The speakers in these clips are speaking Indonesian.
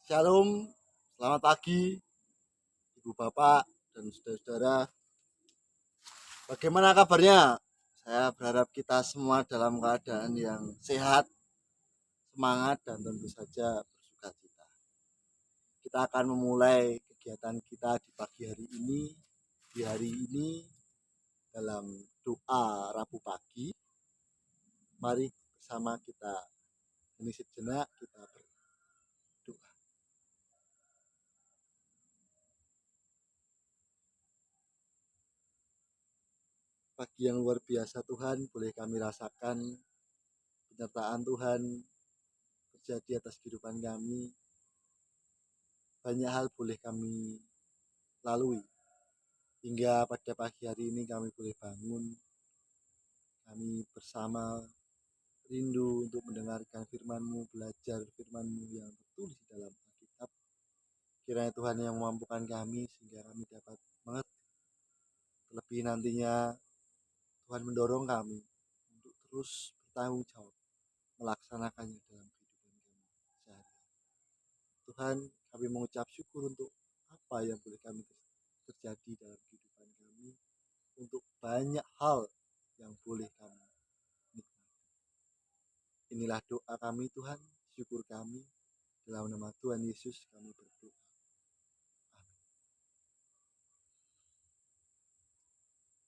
Shalom, selamat pagi Ibu Bapak dan saudara-saudara. Bagaimana kabarnya? Saya berharap kita semua dalam keadaan yang sehat, semangat, dan tentu saja bersuka cita. Kita akan memulai kegiatan kita di pagi hari ini, dalam doa Rabu pagi. Mari bersama kita ini sejenak kita berdoa. Pagi yang luar biasa Tuhan, boleh kami rasakan penyertaan Tuhan terjadi atas kehidupan kami. Banyak hal boleh kami lalui hingga pada pagi hari ini kami boleh bangun. Kami bersama rindu untuk mendengarkan firman-Mu, belajar firman-Mu yang tertulis di dalam Alkitab. Kiranya Tuhan yang memampukan kami sehingga kami dapat mengerti. Terlebih nantinya Tuhan mendorong kami untuk terus bertanggung jawab melaksanakannya dalam kehidupan kami sehari-hari. Tuhan, kami mengucap syukur untuk apa yang boleh kami terjadi dalam kehidupan kami, untuk banyak hal yang boleh kami nikmati. Inilah doa kami Tuhan, syukur kami, dalam nama Tuhan Yesus kami berdoa. Amin.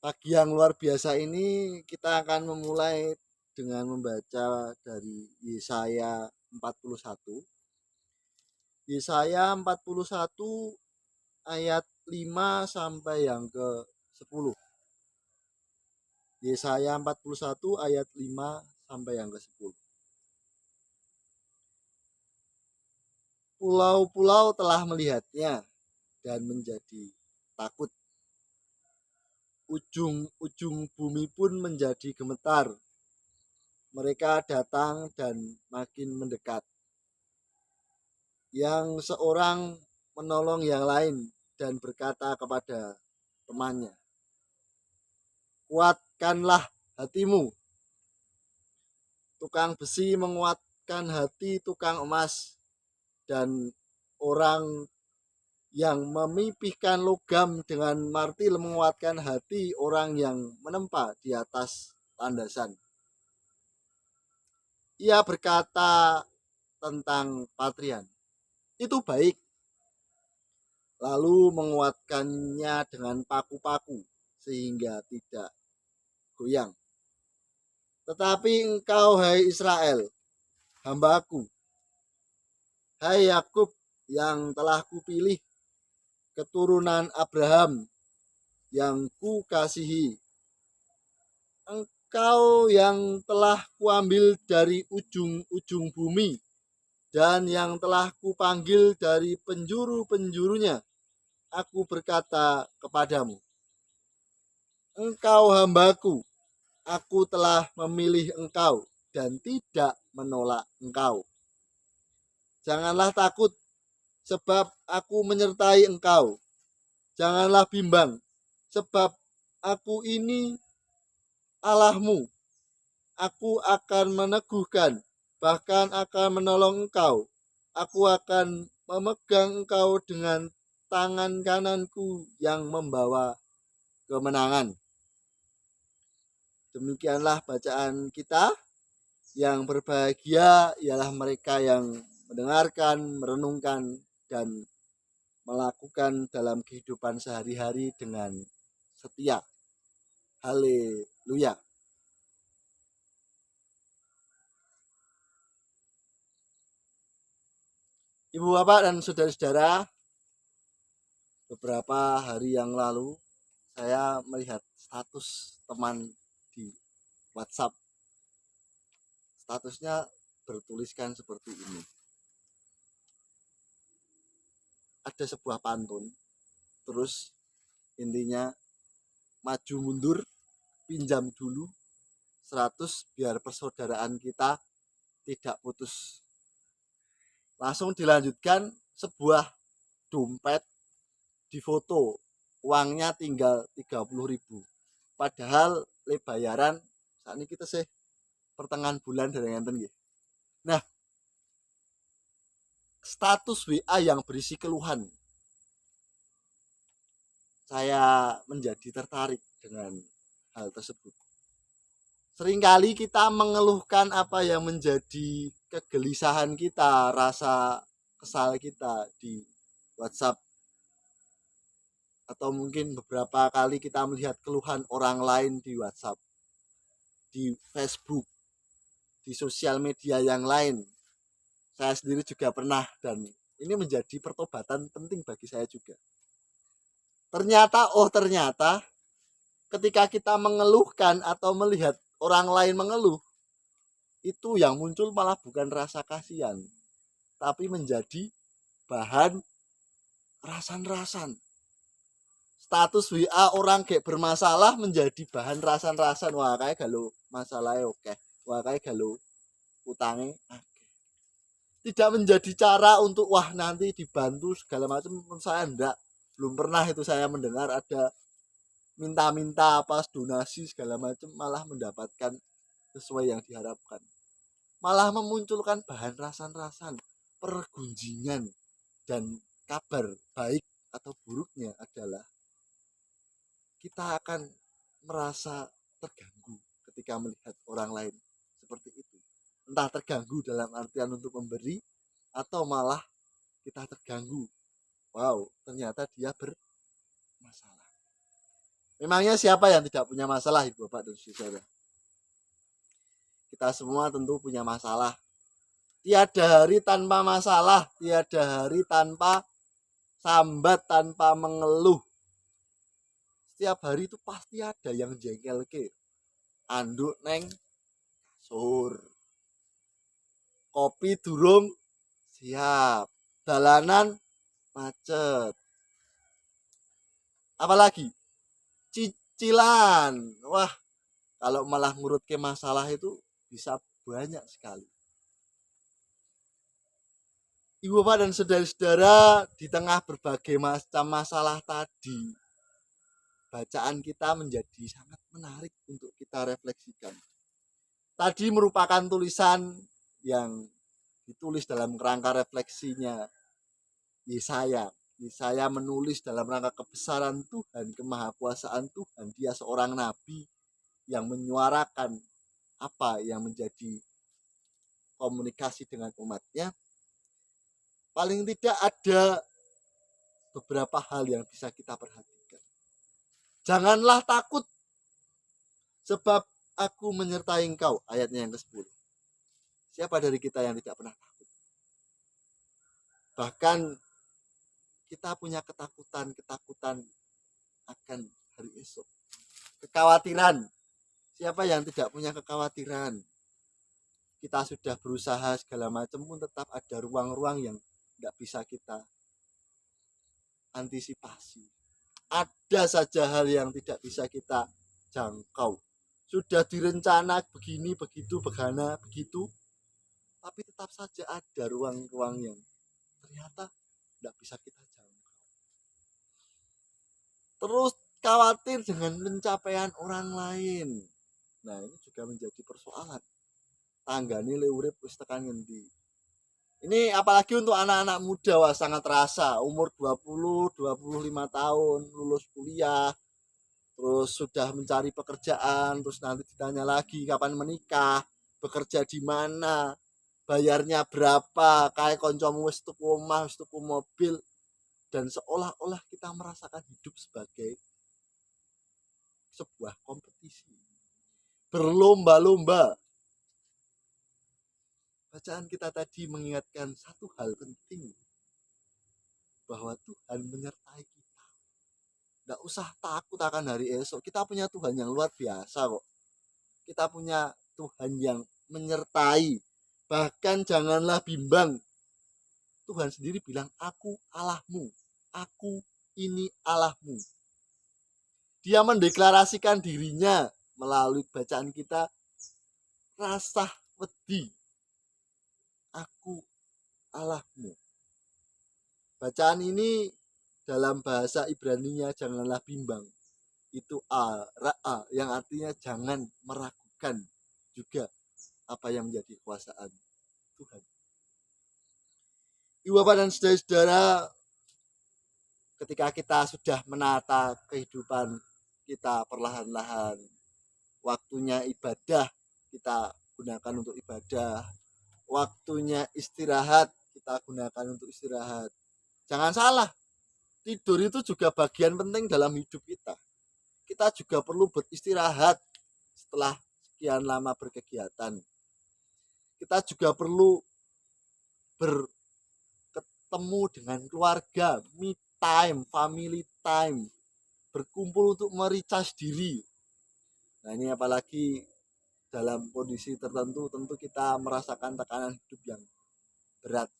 Pagi yang luar biasa ini kita akan memulai dengan membaca dari Yesaya 41. Yesaya 41 ayat 5 sampai yang ke-10. Yesaya 41 ayat 5 sampai yang ke-10. Pulau-pulau telah melihatnya dan menjadi takut. Ujung-ujung bumi pun menjadi gemetar. Mereka datang dan makin mendekat. Yang seorang menolong yang lain dan berkata kepada temannya, "Kuatkanlah hatimu." Tukang besi menguatkan hati tukang emas, dan orang yang memipihkan logam dengan martil menguatkan hati orang yang menempa di atas landasan. Ia berkata tentang patrian, "Itu baik," lalu menguatkannya dengan paku-paku sehingga tidak goyang. Tetapi engkau, hai Israel, hambaku, hai Yakub yang telah kupilih, keturunan Abraham yang kukasihi, engkau yang telah kuambil dari ujung-ujung bumi dan yang telah kupanggil dari penjuru-penjurunya, aku berkata kepadamu, engkau hambaku, aku telah memilih engkau dan tidak menolak engkau. Janganlah takut, sebab aku menyertai engkau. Janganlah bimbang, sebab aku ini Allahmu. Aku akan meneguhkan, bahkan akan menolong engkau. Aku akan memegang engkau dengan tangan kananku yang membawa kemenangan. Demikianlah bacaan kita. Yang berbahagia ialah mereka yang mendengarkan, merenungkan, dan melakukan dalam kehidupan sehari-hari dengan setia. Haleluya. Ibu bapak dan saudara-saudara, beberapa hari yang lalu saya melihat status teman di WhatsApp. Statusnya bertuliskan seperti ini. Ada sebuah pantun, terus intinya, maju mundur, pinjam dulu 100 biar persaudaraan kita tidak putus. Langsung dilanjutkan, sebuah dompet difoto, uangnya tinggal 30.000. Padahal le bayaran saat ini kita pertengahan bulan dari ngenten nggih. Nah, status WA yang berisi keluhan. Saya menjadi tertarik dengan hal tersebut. Seringkali kita mengeluhkan apa yang menjadi kegelisahan kita, rasa kesal kita di WhatsApp. Atau mungkin beberapa kali kita melihat keluhan orang lain di WhatsApp, di Facebook, di sosial media yang lain. Saya sendiri juga pernah, dan ini menjadi pertobatan penting bagi saya juga. Ternyata ketika kita mengeluhkan atau melihat orang lain mengeluh, itu yang muncul malah bukan rasa kasihan, tapi menjadi bahan rasan-rasan. Status WA orang kayak bermasalah menjadi bahan rasan-rasan. Wah, kayak galau masalahnya oke. Wah, kayak galau utangnya oke. Tidak menjadi cara untuk wah nanti dibantu segala macam. Saya enggak. Belum pernah itu saya mendengar ada minta-minta apa donasi segala macam malah mendapatkan sesuai yang diharapkan. Malah memunculkan bahan rasan-rasan, pergunjingan, dan kabar baik atau buruknya adalah kita akan merasa terganggu ketika melihat orang lain seperti itu. Entah terganggu dalam artian untuk memberi atau malah kita terganggu. Wow, ternyata dia bermasalah. Memangnya siapa yang tidak punya masalah, Ibu Bapak dan Saudara? Kita semua tentu punya masalah. Tiada hari tanpa masalah, tiada hari tanpa sambat, tanpa mengeluh. Setiap hari itu pasti ada yang jengkel ke. Anduk neng kasur. Kopi durung siap. Dalanan macet. Apalagi cicilan. Wah, kalau malah ngurut ke masalah itu bisa banyak sekali. Ibu bapak dan saudara-saudara, di tengah berbagai macam masalah tadi, bacaan kita menjadi sangat menarik untuk kita refleksikan. Tadi merupakan tulisan yang ditulis dalam kerangka refleksinya Yesaya. Yesaya menulis dalam rangka kebesaran Tuhan, kemahakuasaan Tuhan. Dia seorang nabi yang menyuarakan apa yang menjadi komunikasi dengan umatnya. Paling tidak ada beberapa hal yang bisa kita perhatikan. Janganlah takut, sebab aku menyertai engkau. Ayatnya yang ke-10. Siapa dari kita yang tidak pernah takut? Bahkan kita punya ketakutan akan hari esok. Kekhawatiran. Siapa yang tidak punya kekhawatiran? Kita sudah berusaha segala macam pun tetap ada ruang-ruang yang tidak bisa kita antisipasi. Ada saja hal yang tidak bisa kita jangkau. Sudah direncana begini, begitu, begana, begitu. Tapi tetap saja ada ruang-ruang yang ternyata tidak bisa kita jangkau. Terus khawatir dengan pencapaian orang lain. Nah, ini juga menjadi persoalan. Tanggane le urip wis tekan ngendi. Ini apalagi untuk anak-anak muda, wah sangat terasa. Umur 20-25 tahun, lulus kuliah, terus sudah mencari pekerjaan, terus nanti ditanya lagi kapan menikah, bekerja di mana, bayarnya berapa, kayak koncomu wis tuku omah, wis tuku mobil, dan seolah-olah kita merasakan hidup sebagai sebuah kompetisi. Berlomba-lomba. Bacaan kita tadi mengingatkan satu hal penting, bahwa Tuhan menyertai kita. Tidak usah takut akan hari esok. Kita punya Tuhan yang luar biasa kok. Kita punya Tuhan yang menyertai. Bahkan janganlah bimbang. Tuhan sendiri bilang, aku Allahmu. Aku ini Allahmu. Dia mendeklarasikan dirinya melalui bacaan kita, rasa wedi. Aku Allahmu. Bacaan ini dalam bahasa Ibrani-nya janganlah bimbang. Itu ra'a yang artinya jangan meragukan juga apa yang menjadi kekuasaan Tuhan. Ibu bapak dan saudara-saudara, ketika kita sudah menata kehidupan kita perlahan-lahan, waktunya ibadah kita gunakan untuk ibadah, waktunya istirahat kita gunakan untuk istirahat. Jangan salah, tidur itu juga bagian penting dalam hidup kita. Kita juga perlu beristirahat setelah sekian lama berkegiatan. Kita juga perlu bertemu dengan keluarga, me time, family time, berkumpul untuk mericas diri. Nah ini apalagi dalam kondisi tertentu, tentu kita merasakan tekanan hidup yang berat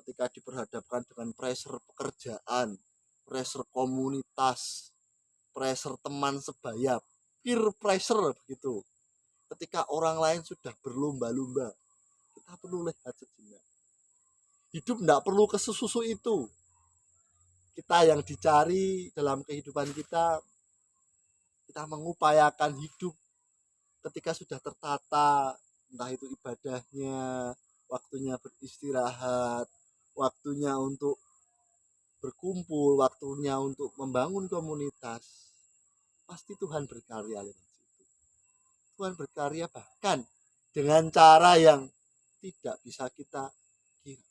ketika diperhadapkan dengan pressure pekerjaan, pressure komunitas, pressure teman sebaya, peer pressure begitu. Ketika orang lain sudah berlomba-lomba, kita perlu lihat sejenak. Hidup tidak perlu kesusu itu. Kita yang dicari dalam kehidupan kita mengupayakan hidup ketika sudah tertata, entah itu ibadahnya, waktunya beristirahat, waktunya untuk berkumpul, waktunya untuk membangun komunitas, pasti Tuhan berkarya lewat situ. Tuhan berkarya bahkan dengan cara yang tidak bisa kita kira.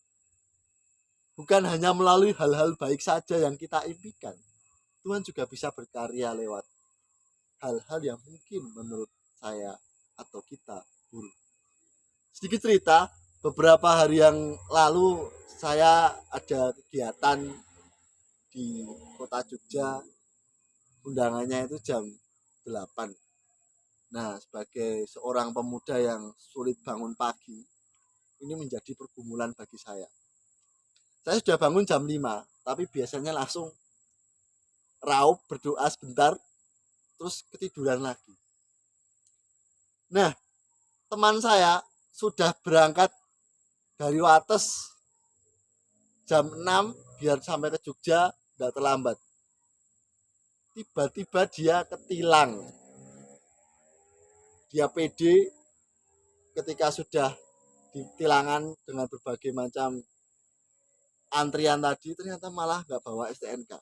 Bukan hanya melalui hal-hal baik saja yang kita impikan. Tuhan juga bisa berkarya lewat hal-hal yang mungkin menurut saya atau kita buruk. Sedikit cerita, beberapa hari yang lalu saya ada kegiatan di kota Jogja, undangannya itu jam 8. Nah, sebagai seorang pemuda yang sulit bangun pagi, ini menjadi pergumulan bagi saya. Saya sudah bangun jam 5, tapi biasanya langsung raup, berdoa sebentar, terus ketiduran lagi. Nah, teman saya sudah berangkat dari Wates jam 6 biar sampai ke Jogja tidak terlambat. Tiba-tiba dia ketilang. Dia pede ketika sudah di tilangan dengan berbagai macam antrian tadi, ternyata malah nggak bawa STNK.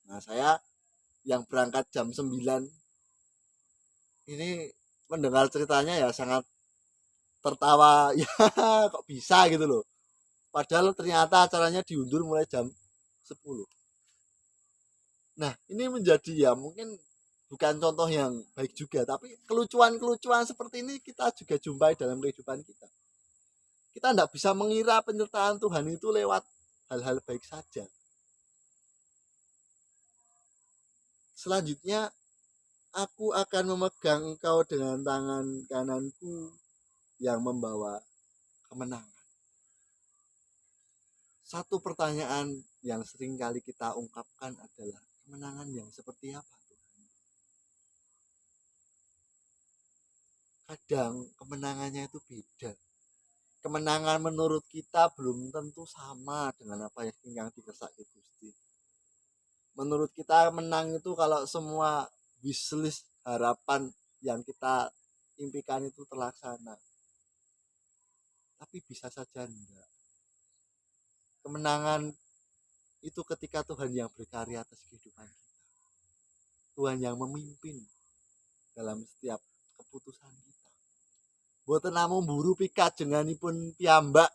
Nah, saya yang berangkat jam 9 ini mendengar ceritanya ya sangat tertawa, ya kok bisa gitu loh. Padahal ternyata acaranya diundur mulai jam 10. Nah, ini menjadi ya mungkin bukan contoh yang baik juga, tapi kelucuan-kelucuan seperti ini kita juga jumpai dalam kehidupan kita. Kita tidak bisa mengira penyertaan Tuhan itu lewat hal-hal baik saja. Selanjutnya, aku akan memegang engkau dengan tangan kananku yang membawa kemenangan. Satu pertanyaan yang sering kali kita ungkapkan adalah kemenangan yang seperti apa Tuhan? Kadang kemenangannya itu beda. Kemenangan menurut kita belum tentu sama dengan apa yang dikersaki Gusti. Menurut kita menang itu kalau semua wishlist harapan yang kita impikan itu terlaksana. Tapi bisa saja enggak. Kemenangan itu ketika Tuhan yang berkarya atas kehidupan kita. Tuhan yang memimpin dalam setiap keputusan kita. Boten namung buru pikat jenganipun piyambak,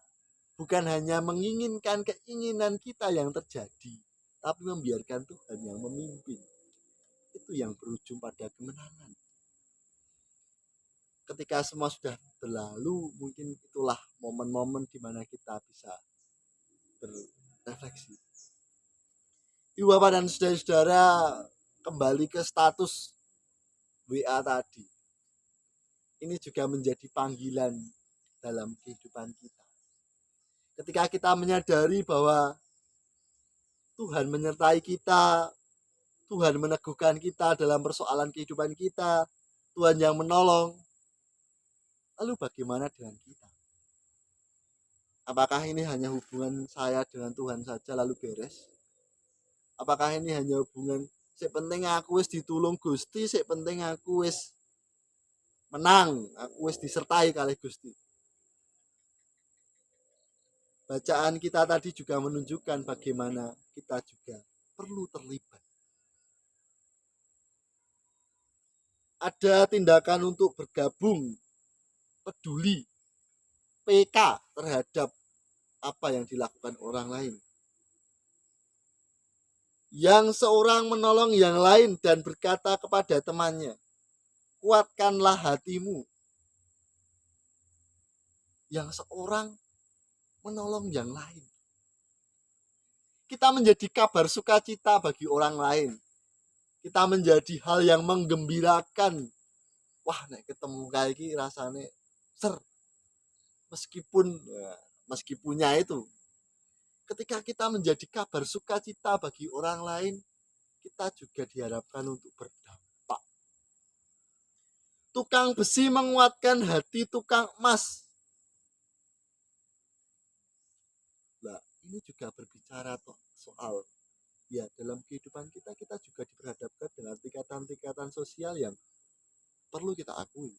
bukan hanya menginginkan keinginan kita yang terjadi, tapi membiarkan Tuhan yang memimpin. Itu yang berujung pada kemenangan. Ketika semua sudah berlalu, mungkin itulah momen-momen di mana kita bisa berrefleksi. Ibu bapak dan saudara-saudara, kembali ke status WA tadi. Ini juga menjadi panggilan dalam kehidupan kita. Ketika kita menyadari bahwa Tuhan menyertai kita, Tuhan meneguhkan kita dalam persoalan kehidupan kita, Tuhan yang menolong, lalu bagaimana dengan kita? Apakah ini hanya hubungan saya dengan Tuhan saja lalu beres? Apakah ini hanya hubungan sik penting aku wis ditulung Gusti, sik penting aku wis menang, aku wis disertai kalih Gusti? bacaan kita tadi juga menunjukkan bagaimana kita juga perlu terlibat. Ada tindakan untuk bergabung, peduli, PK terhadap apa yang dilakukan orang lain. Yang seorang menolong yang lain dan berkata kepada temannya, kuatkanlah hatimu. Yang seorang menolong yang lain. Kita menjadi kabar sukacita bagi orang lain. Kita menjadi hal yang menggembirakan. Wah, nek ketemu kayak gini rasanya ser. Meskipunnya itu. Ketika kita menjadi kabar sukacita bagi orang lain, kita juga diharapkan untuk berdampak. Tukang besi menguatkan hati tukang emas. Nah, ini juga berbicara soal ya dalam kehidupan kita juga diperhadapkan dengan tingkatan-tingkatan sosial yang perlu kita akui.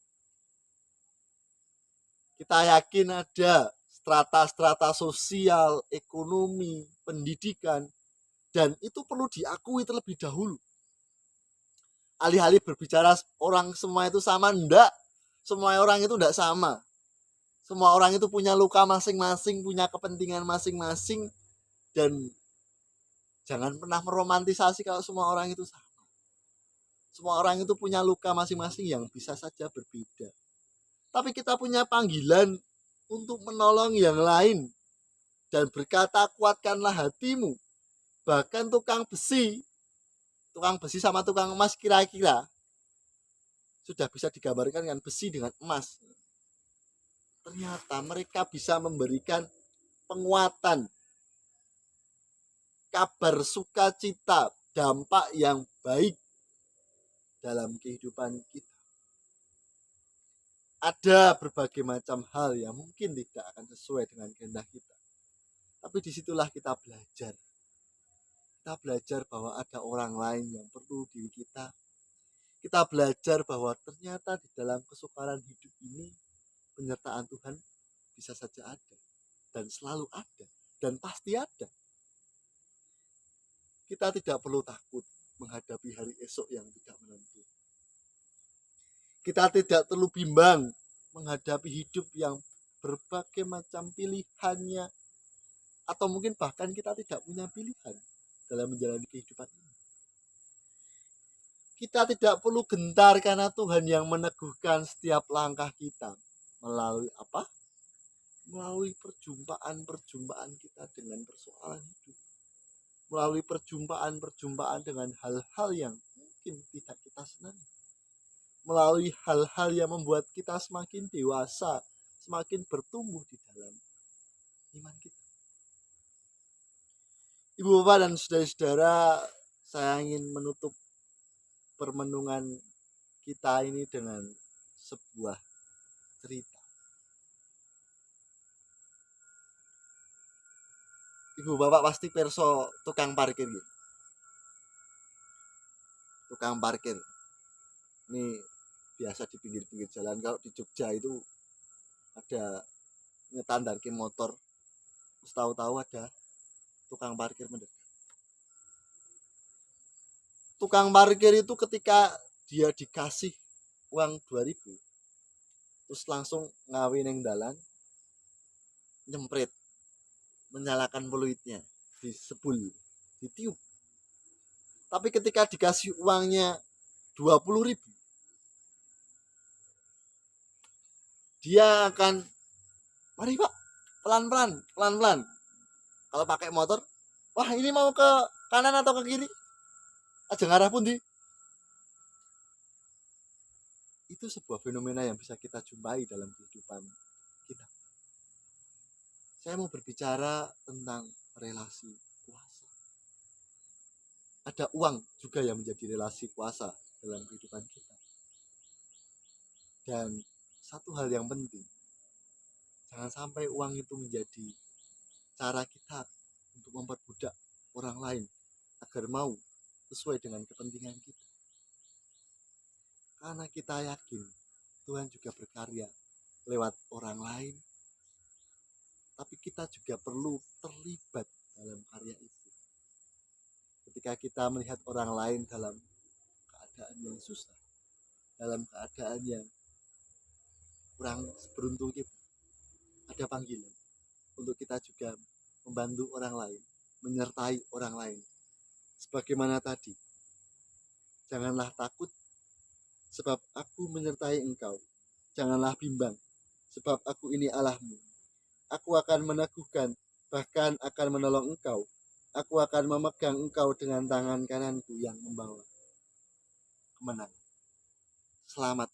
Kita yakin ada strata-strata sosial, ekonomi, pendidikan, dan itu perlu diakui terlebih dahulu. Alih-alih berbicara orang semua itu sama, enggak. Semua orang itu enggak sama. Semua orang itu punya luka masing-masing, punya kepentingan masing-masing, dan jangan pernah meromantisasi kalau semua orang itu sama. Semua orang itu punya luka masing-masing yang bisa saja berbeda. Tapi kita punya panggilan untuk menolong yang lain dan berkata kuatkanlah hatimu. Bahkan tukang besi sama tukang emas kira-kira sudah bisa digambarkan dengan besi dengan emas. Ternyata mereka bisa memberikan penguatan, kabar sukacita, dampak yang baik dalam kehidupan kita. Ada berbagai macam hal yang mungkin tidak akan sesuai dengan kehendak kita. Tapi disitulah kita belajar. Kita belajar bahwa ada orang lain yang perlu diri kita. Kita belajar bahwa ternyata di dalam kesukaran hidup ini penyertaan Tuhan bisa saja ada. Dan selalu ada. Dan pasti ada. Kita tidak perlu takut menghadapi hari esok yang tidak menentu. Kita tidak perlu bimbang menghadapi hidup yang berbagai macam pilihannya. Atau mungkin bahkan kita tidak punya pilihan dalam menjalani kehidupan ini. Kita tidak perlu gentar karena Tuhan yang meneguhkan setiap langkah kita. Melalui apa? Melalui perjumpaan-perjumpaan kita dengan persoalan hidup. Melalui perjumpaan-perjumpaan dengan hal-hal yang mungkin tidak kita senangi. Melalui hal-hal yang membuat kita semakin dewasa, semakin bertumbuh di dalam iman kita. Ibu bapak dan saudara-saudara, saya ingin menutup permenungan kita ini dengan sebuah cerita. Ibu bapak pasti perso tukang parkir gitu. Tukang parkir ini biasa di pinggir-pinggir jalan. Kalau di Jogja itu ada ngetandarke motor, terus tahu-tahu ada tukang parkir mendekat. Tukang parkir itu ketika dia dikasih uang 2.000, terus langsung ngawi neng dalan, nyemprit, menyalakan peluitnya, disebul, ditiup. Tapi ketika dikasih uangnya 20.000, dia akan, mari pak, pelan-pelan. Kalau pakai motor, wah ini mau ke kanan atau ke kiri? Aja ngarah pun di. Itu sebuah fenomena yang bisa kita jumpai dalam kehidupan kita. Saya mau berbicara tentang relasi kuasa. Ada uang juga yang menjadi relasi kuasa dalam kehidupan kita. Dan satu hal yang penting, jangan sampai uang itu menjadi cara kita untuk memperbudak orang lain agar mau sesuai dengan kepentingan kita. Karena kita yakin Tuhan juga berkarya lewat orang lain. tapi kita juga perlu terlibat dalam karya itu. Ketika kita melihat orang lain dalam keadaan yang susah, dalam keadaan yang kurang beruntung kita, ada panggilan untuk kita juga membantu orang lain, menyertai orang lain. Sebagaimana tadi, janganlah takut sebab aku menyertai engkau. Janganlah bimbang sebab aku ini Allahmu. Aku akan meneguhkan, bahkan akan menolong engkau. Aku akan memegang engkau dengan tangan kananku yang membawa kemenangan. Selamat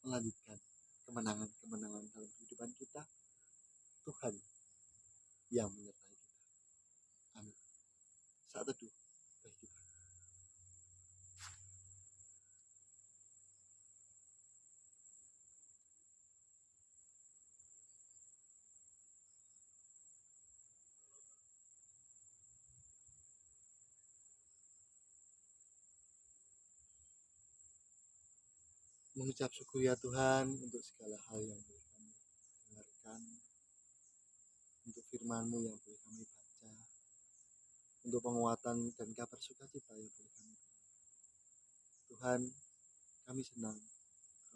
melanjutkan kemenangan-kemenangan dalam kehidupan kita. Tuhan yang menyertai kita. Amin. Saat teduh bagi kita. Mengucap syukur ya Tuhan untuk segala hal yang boleh kami dengarkan, untuk firman-Mu yang boleh kami baca, untuk penguatan dan kabar sukacita yang boleh kami terima. Tuhan, kami senang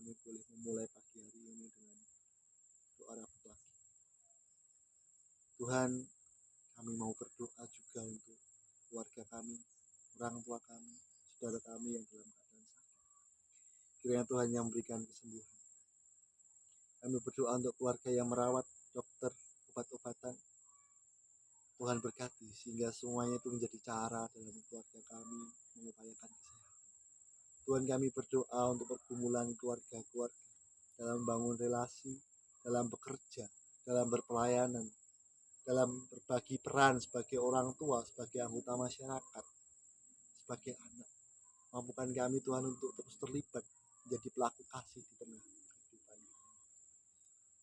kami boleh memulai pagi hari ini dengan doa Rabu pagi. Tuhan, kami mau berdoa juga untuk keluarga kami, orang tua kami, saudara kami yang dalam keadaan sakit. Kiranya Tuhan yang memberikan kesembuhan. Kami berdoa untuk keluarga yang merawat, dokter, obat-obatan. Tuhan berkati sehingga semuanya itu menjadi cara dalam keluarga kami mengupayakan kesehatan. Tuhan, kami berdoa untuk pergumulan keluarga-keluarga dalam membangun relasi, dalam bekerja, dalam berpelayanan, dalam berbagi peran sebagai orang tua, sebagai anggota masyarakat, sebagai anak. Mampukan kami Tuhan untuk terus terlibat menjadi pelaku kasih di tengah kehidupan.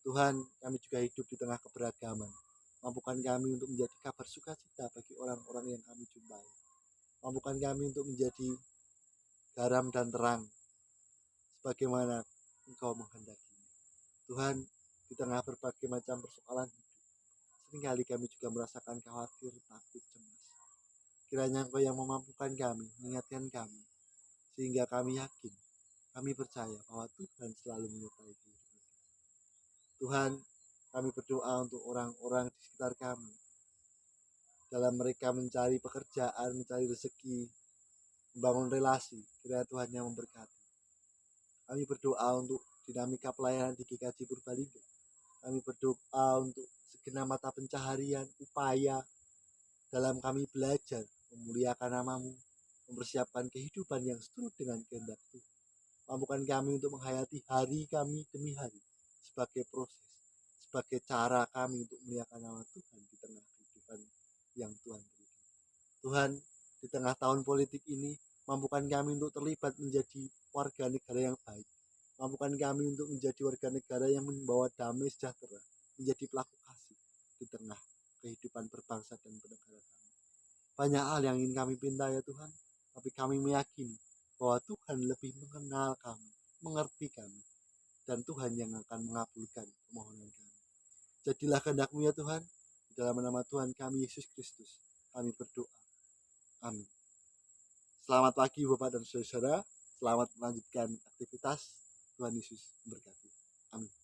Tuhan, kami juga hidup di tengah keberagaman. Mampukan kami untuk menjadi kabar sukacita bagi orang-orang yang kami jumpai. Mampukan kami untuk menjadi garam dan terang sebagaimana Engkau menghendaki. Tuhan, di tengah berbagai macam persoalan hidup, seringkali kami juga merasakan khawatir, takut, cemas. Kiranya Engkau yang memampukan kami, mengingatkan kami, sehingga kami yakin, kami percaya bahwa Tuhan selalu menyertai kehidupan kami. Tuhan, kami berdoa untuk orang-orang di sekitar kami, dalam mereka mencari pekerjaan, mencari rezeki, membangun relasi. Kiranya Tuhan yang memberkati. Kami berdoa untuk dinamika pelayanan di GKJ Purbalingga. Kami berdoa untuk segenap mata pencaharian, upaya dalam kami belajar memuliakan nama-Mu, mempersiapkan kehidupan yang seturut dengan kehendak Tuhan. Mampukan kami untuk menghayati hari kami demi hari sebagai proses, sebagai cara kami untuk memuliakan nama Tuhan di tengah kehidupan yang Tuhan berikan. Tuhan, di tengah tahun politik ini, mampukan kami untuk terlibat menjadi warga negara yang baik. Mampukan kami untuk menjadi warga negara yang membawa damai sejahtera, menjadi pelaku kasih di tengah kehidupan berbangsa dan bernegara kami. Banyak hal yang ingin kami pinta ya Tuhan, tapi kami meyakini bahwa Tuhan lebih mengenal kami, mengerti kami, dan Tuhan yang akan mengabulkan permohonan kami. Jadilah kehendak-Mu ya Tuhan, di dalam nama Tuhan kami Yesus Kristus, kami berdoa. Amin. Selamat pagi Bapak dan Saudara, selamat melanjutkan aktivitas. Tuhan Yesus memberkati. Amin.